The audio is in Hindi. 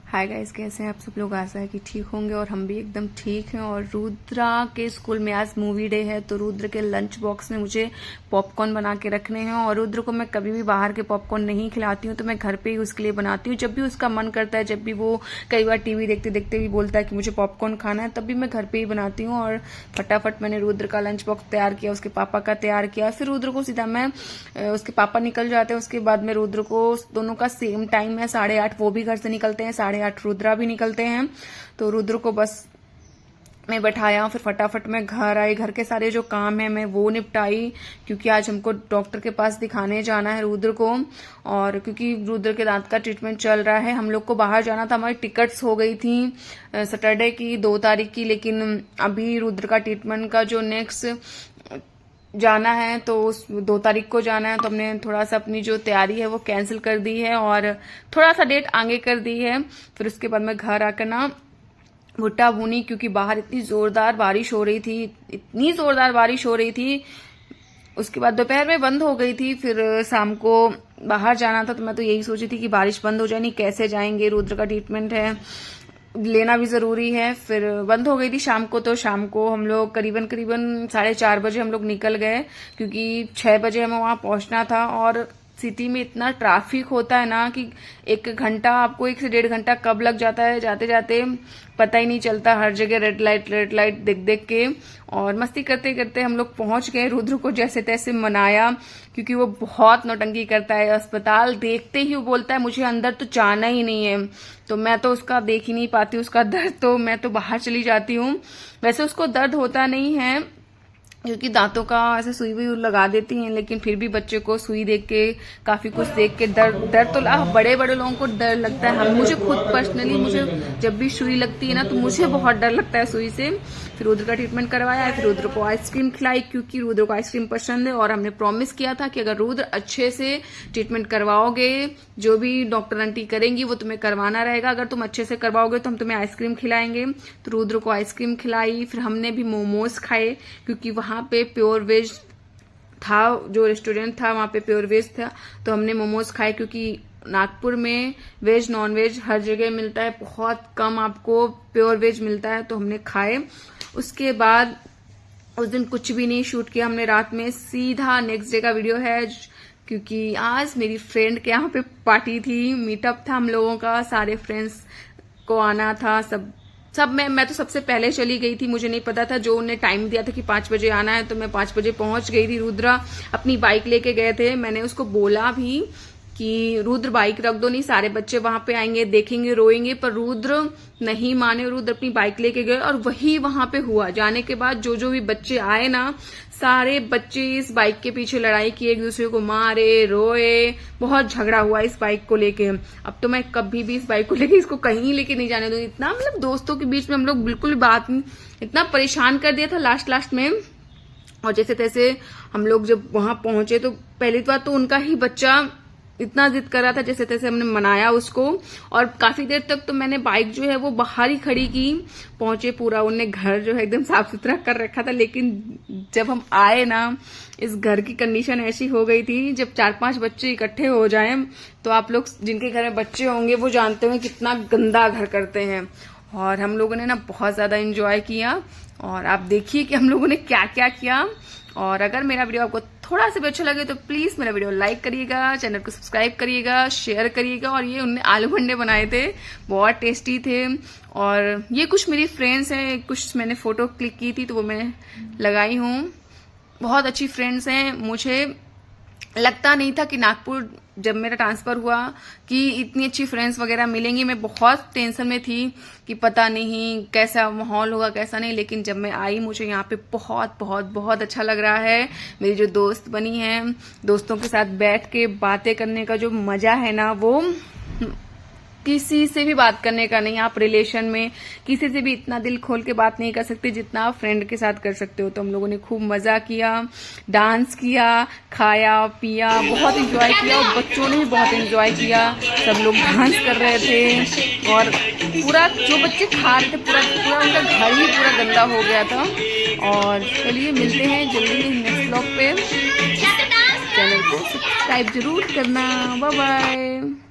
हाय गाइस, कैसे हैं आप सब लोग। आशा है कि ठीक होंगे और हम भी एकदम ठीक हैं। और रुद्रा के स्कूल में आज मूवी डे है, तो रुद्र के लंच बॉक्स में मुझे पॉपकॉर्न बना के रखने हैं। और रुद्र को मैं कभी भी बाहर के पॉपकॉर्न नहीं खिलाती हूँ, तो मैं घर पे ही उसके लिए बनाती हूँ। जब भी उसका मन करता है, जब भी वो कई बार टीवी देखते देखते भी बोलता है कि मुझे पॉपकॉर्न खाना है, तब भी मैं घर पे ही बनाती हूँ। और फटाफट मैंने रुद्र का लंच बॉक्स तैयार किया, उसके पापा का तैयार किया। फिर रुद्र को सीधा मैं उसके पापा निकल जाते हैं, उसके बाद में रुद्र को दोनों का सेम टाइम है 8:30, वो भी घर से निकलते हैं 8:30, रुद्रा भी निकलते हैं। तो रुद्र को बस मैं बैठाया, फिर फटाफट मैं घर आई, घर के सारे जो काम है मैं वो निपटाई, क्योंकि आज हमको डॉक्टर के पास दिखाने जाना है रुद्र को। और क्योंकि रुद्र के दांत का ट्रीटमेंट चल रहा है, हम लोग को बाहर जाना था, हमारी टिकट्स हो गई थी सैटरडे की 2 तारीख की, लेकिन अभी रुद्र का ट्रीटमेंट का जो नेक्स्ट जाना है तो उस 2 तारीख को जाना है, तो हमने थोड़ा सा अपनी जो तैयारी है वो कैंसिल कर दी है और थोड़ा सा डेट आगे कर दी है। फिर उसके बाद मैं घर आकर ना भुट्टा भूनी, क्योंकि बाहर इतनी जोरदार बारिश हो रही थी, इतनी जोरदार बारिश हो रही थी। उसके बाद दोपहर में बंद हो गई थी, फिर शाम को बाहर जाना था, तो मैं तो यही सोची थी कि बारिश बंद हो जाए, नहीं कैसे जाएंगे, रुद्र का ट्रीटमेंट है, लेना भी जरूरी है। फिर बंद हो गई थी शाम को, तो शाम को हम लोग करीबन 4:30 बजे हम लोग निकल गए, क्योंकि 6 बजे हमें वहां पहुंचना था। और सिटी में इतना ट्रैफिक होता है ना कि 1 घंटा, आपको 1 से 1.5 घंटा कब लग जाता है, जाते जाते पता ही नहीं चलता। हर जगह रेड लाइट देख देख के और मस्ती करते करते हम लोग पहुंच गए। रुद्र को जैसे तैसे मनाया, क्योंकि वो बहुत नौटंकी करता है। अस्पताल देखते ही वो बोलता है मुझे अंदर तो जाना ही नहीं है, तो मैं तो उसका देख ही नहीं पाती उसका दर्द, तो मैं तो बाहर चली जाती हूँ। वैसे उसको दर्द होता नहीं है, क्योंकि दांतों का ऐसे सुई भी लगा देती हैं, लेकिन फिर भी बच्चे को सुई देख के, काफी कुछ देख के डर तो बड़े लोगों को डर लगता है। मुझे खुद पर्सनली, मुझे जब भी सुई लगती है ना, तो मुझे बहुत डर लगता है सुई से। फिर रुद्र का ट्रीटमेंट करवाया, फिर रुद्र को आइसक्रीम खिलाई, क्योंकि रुद्र को आइसक्रीम पसंद है। और हमने प्रॉमिस किया था कि अगर रुद्र अच्छे से ट्रीटमेंट करवाओगे, जो भी डॉक्टर आंटी करेंगी वो तुम्हें करवाना रहेगा, अगर तुम अच्छे से करवाओगे तो हम तुम्हें आइसक्रीम खिलाएंगे। तो रुद्र को आइसक्रीम खिलाई, फिर हमने भी मोमोज खाए, क्योंकि वहां पे प्योर वेज था, जो रेस्टोरेंट था वहां पे प्योर वेज था, तो हमने मोमोज खाए। क्योंकि नागपुर में वेज नॉन वेज हर जगह मिलता है, बहुत कम आपको प्योर वेज मिलता है, तो हमने खाए। उसके बाद उस दिन कुछ भी नहीं शूट किया हमने, रात में सीधा नेक्स्ट डे का वीडियो है, क्योंकि आज मेरी फ्रेंड के यहाँ पे पार्टी थी, मीटअप था हम लोगों का, सारे फ्रेंड्स को आना था। सब मैं तो सबसे पहले चली गई थी, मुझे नहीं पता था, जो उन्हें टाइम दिया था कि 5 बजे आना है, तो मैं 5 बजे पहुंच गई थी। रुद्रा अपनी बाइक लेके गए थे, मैंने उसको बोला भी कि रुद्र बाइक रख दो, नहीं सारे बच्चे वहां पे आएंगे, देखेंगे, रोएंगे, पर रुद्र नहीं माने। रुद्र अपनी बाइक लेके गए और वही वहां पे हुआ। जाने के बाद जो भी बच्चे आए ना, सारे बच्चे इस बाइक के पीछे लड़ाई किए, एक दूसरे को मारे, रोए, बहुत झगड़ा हुआ इस बाइक को लेके। अब तो मैं कभी भी इस बाइक को लेके इसको कहीं लेके नहीं जाने दूंगी। इतना मतलब दोस्तों के बीच में हम लोग बिल्कुल बात नहीं, इतना परेशान कर दिया था लास्ट में। और जैसे तैसे हम लोग जब वहां पहुंचे, तो पहली बात तो उनका ही बच्चा इतना जिद कर रहा था, जैसे तैसे हमने मनाया उसको। और काफी देर तक तो मैंने बाइक जो है वो बाहर ही खड़ी की। पहुंचे, पूरा उनने घर जो है एकदम साफ सुथरा कर रखा था, लेकिन जब हम आए ना, इस घर की कंडीशन ऐसी हो गई थी, जब 4-5 बच्चे इकट्ठे हो जाएं, तो आप लोग जिनके घर में बच्चे होंगे वो जानते होंगे कितना गंदा घर करते हैं। और हम लोगों ने ना बहुत ज्यादा एंजॉय किया, और आप देखिए कि हम लोगों ने क्या क्या किया। और अगर मेरा वीडियो आपको थोड़ा सा भी अच्छा लगे तो प्लीज मेरा वीडियो लाइक करिएगा, चैनल को सब्सक्राइब करिएगा, शेयर करिएगा। और ये उनने आलू भंडे बनाए थे, बहुत टेस्टी थे। और ये कुछ मेरी फ्रेंड्स हैं, कुछ मैंने फोटो क्लिक की थी तो वो मैं लगाई हूँ, बहुत अच्छी फ्रेंड्स हैं। मुझे लगता नहीं था कि नागपुर जब मेरा ट्रांसफर हुआ कि इतनी अच्छी फ्रेंड्स वगैरह मिलेंगी। मैं बहुत टेंशन में थी कि पता नहीं कैसा माहौल होगा कैसा नहीं, लेकिन जब मैं आई मुझे यहाँ पे बहुत बहुत बहुत अच्छा लग रहा है। मेरी जो दोस्त बनी है, दोस्तों के साथ बैठ के बातें करने का जो मजा है ना, वो किसी से भी बात करने का नहीं। आप रिलेशन में किसी से भी इतना दिल खोल के बात नहीं कर सकते जितना आप फ्रेंड के साथ कर सकते हो। तो हम लोगों ने खूब मजा किया, डांस किया, खाया पिया, बहुत एंजॉय किया, और बच्चों ने भी बहुत एंजॉय किया। सब लोग डांस कर रहे थे, और पूरा जो बच्चे खा रहे थे पूरा उनका घर ही पूरा गंदा हो गया था। और चलिए मिलते हैं जल्दी नेक्स्ट व्लॉग पे, चैनल को सब्सक्राइब जरूर करना। Bye bye.